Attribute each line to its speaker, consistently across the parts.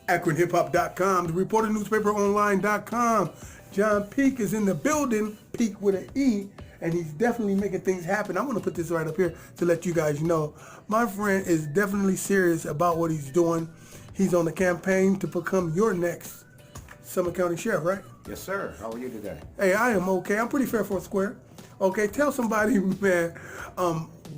Speaker 1: AkronHipHop.com, the ReporterNewspaperOnline.com. John Peake is in the building, Peake with an E, and he's definitely making things happen. I'm going to put this right up here to let you guys know. My friend is definitely serious about what he's doing. He's on the campaign to become your next Summit County Sheriff, right?
Speaker 2: Yes, sir. How are you today?
Speaker 1: Hey, I am okay. I'm pretty fair for a square. Okay, tell somebody, man,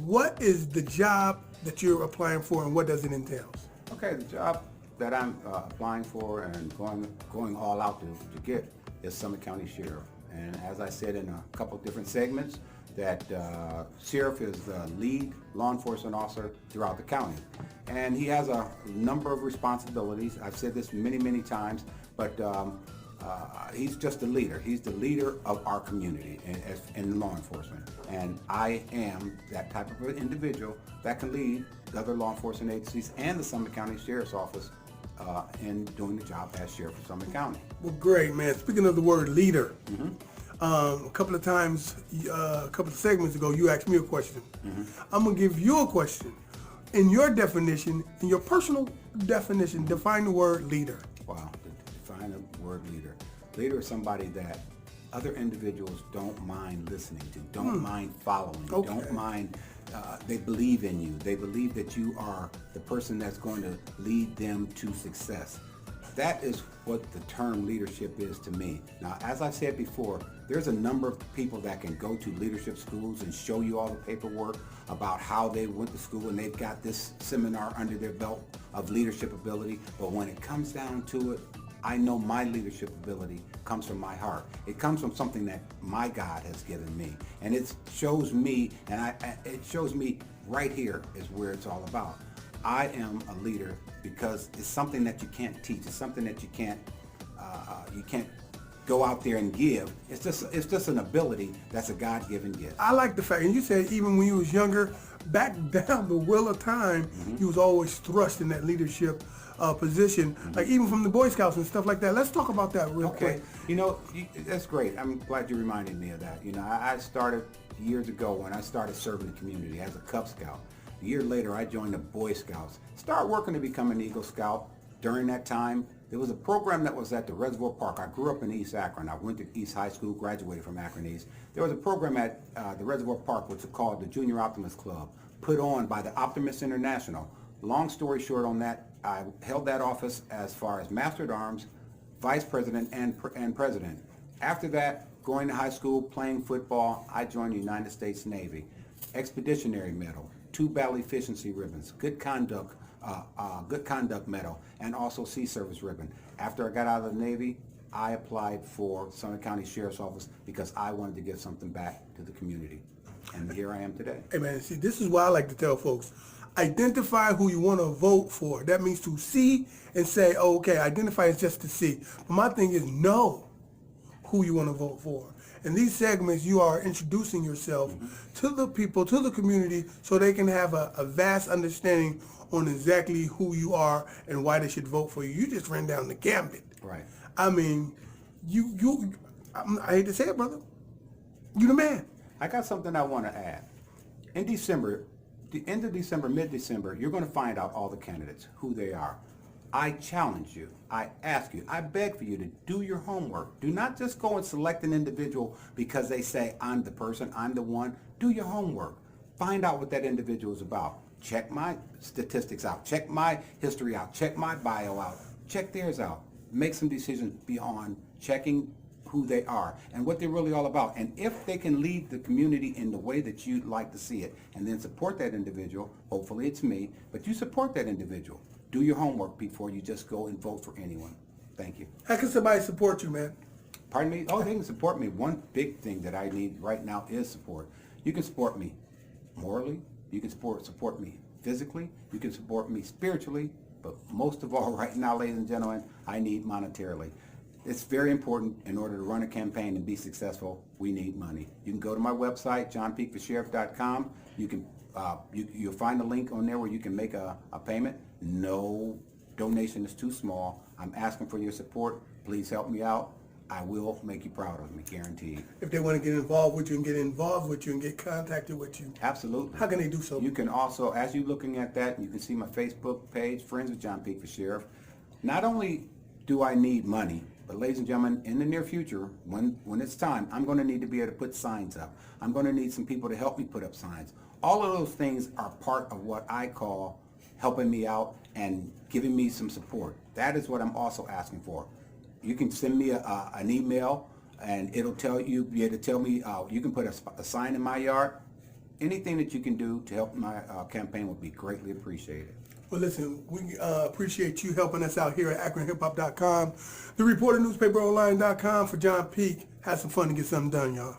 Speaker 1: what is the job that you're applying for and what does it entail?
Speaker 2: Okay, the job that I'm applying for and going all out to get is Summit County Sheriff. And as I said in a couple of different segments, that Sheriff is the lead law enforcement officer throughout the county. And he has a number of responsibilities. I've said this many, many times, but he's just a leader. He's the leader of our community in law enforcement. And I am that type of individual that can lead the other law enforcement agencies and the Summit County Sheriff's Office in doing the job as Sheriff of Summit County.
Speaker 1: Well, great, man. Speaking of the word leader, a couple of times, a couple of segments ago, you asked me a question. I'm going to give you a question. In your definition, in your personal definition, define the word leader.
Speaker 2: Wow, define the word leader. Leader is somebody that other individuals don't mind listening to, don't mind following, don't mind, they believe in you. They believe that you are the person that's going to lead them to success. That is what the term leadership is to me. Now, as I've said before, there's a number of people that can go to leadership schools and show you all the paperwork about how they went to school and they've got this seminar under their belt of leadership ability. But when it comes down to it, I know my leadership ability comes from my heart. It comes from something that my God has given me. And it shows me, and it shows me right here is where it's all about. I am a leader because it's something that you can't teach. It's something that you can't go out there and give. It's just an ability that's a God-given gift.
Speaker 1: I like the fact, and you said even when you was younger, back down the well of time, you was always thrust in that leadership position, like even from the Boy Scouts and stuff like that. Let's talk about that real quick.
Speaker 2: You know, that's great. I'm glad you reminded me of that. You know, I started years ago when I started serving the community as a Cub Scout. A year later, I joined the Boy Scouts. Started working to become an Eagle Scout. During that time, there was a program that was at the Reservoir Park. I grew up in East Akron. I went to East High School, graduated from Akron East. There was a program at the Reservoir Park, which was called the Junior Optimist Club, put on by the Optimist International. Long story short on that, I held that office as far as Master at Arms, Vice President, and President. After that, going to high school, playing football, I joined the United States Navy. Expeditionary Medal, 2 Battle Efficiency Ribbons, Good Conduct Medal, and also Sea Service Ribbon. After I got out of the Navy, I applied for Summit County Sheriff's Office because I wanted to give something back to the community. And here I am today.
Speaker 1: Hey man, see, this is why I like to tell folks, identify who you want to vote for. That means to see and say, oh, okay, identify is just to see. But my thing is know who you want to vote for. In these segments, you are introducing yourself to the people, to the community, so they can have a vast understanding on exactly who you are and why they should vote for you. You just ran down the gambit.
Speaker 2: Right.
Speaker 1: I mean, I hate to say it, brother. You the man.
Speaker 2: I got something I want to add. In December, the end of December, mid-December, you're going to find out all the candidates, who they are. I challenge you, I ask you, I beg for you to do your homework. Do not just go and select an individual because they say, I'm the person, I'm the one. Do your homework. Find out what that individual is about. Check my statistics out. Check my history out. Check my bio out. Check theirs out. Make some decisions beyond checking who they are and what they're really all about. And if they can lead the community in the way that you'd like to see it, and then support that individual, hopefully it's me, but you support that individual. Do your homework before you just go and vote for anyone. Thank you.
Speaker 1: How can somebody support you, man?
Speaker 2: Pardon me? Oh, they can support me. One big thing that I need right now is support. You can support me morally. You can support me physically. You can support me spiritually. But most of all right now, ladies and gentlemen, I need monetarily. It's very important in order to run a campaign and be successful. We need money. You can go to my website, johnpeakeforsheriff.com. You can you'll find a link on there where you can make a payment. No donation is too small. I'm asking for your support. Please help me out. I will make you proud of me, guaranteed.
Speaker 1: If they want to get involved with you and get involved with you and get contacted with you.
Speaker 2: Absolutely.
Speaker 1: How can they do so?
Speaker 2: You can also, as you're looking at that, you can see my Facebook page, Friends with John Peake for Sheriff. Not only do I need money, but ladies and gentlemen, in the near future, when it's time, I'm going to need to be able to put signs up. I'm going to need some people to help me put up signs. All of those things are part of what I call helping me out and giving me some support. That is what I'm also asking for. You can send me an email, and it'll be able to tell me you can put a sign in my yard. Anything that you can do to help my campaign would be greatly appreciated.
Speaker 1: Well, listen, we appreciate you helping us out here at AkronHipHop.com, the Reporter Newspaper Online.com. For John Peake, have some fun and get something done, y'all.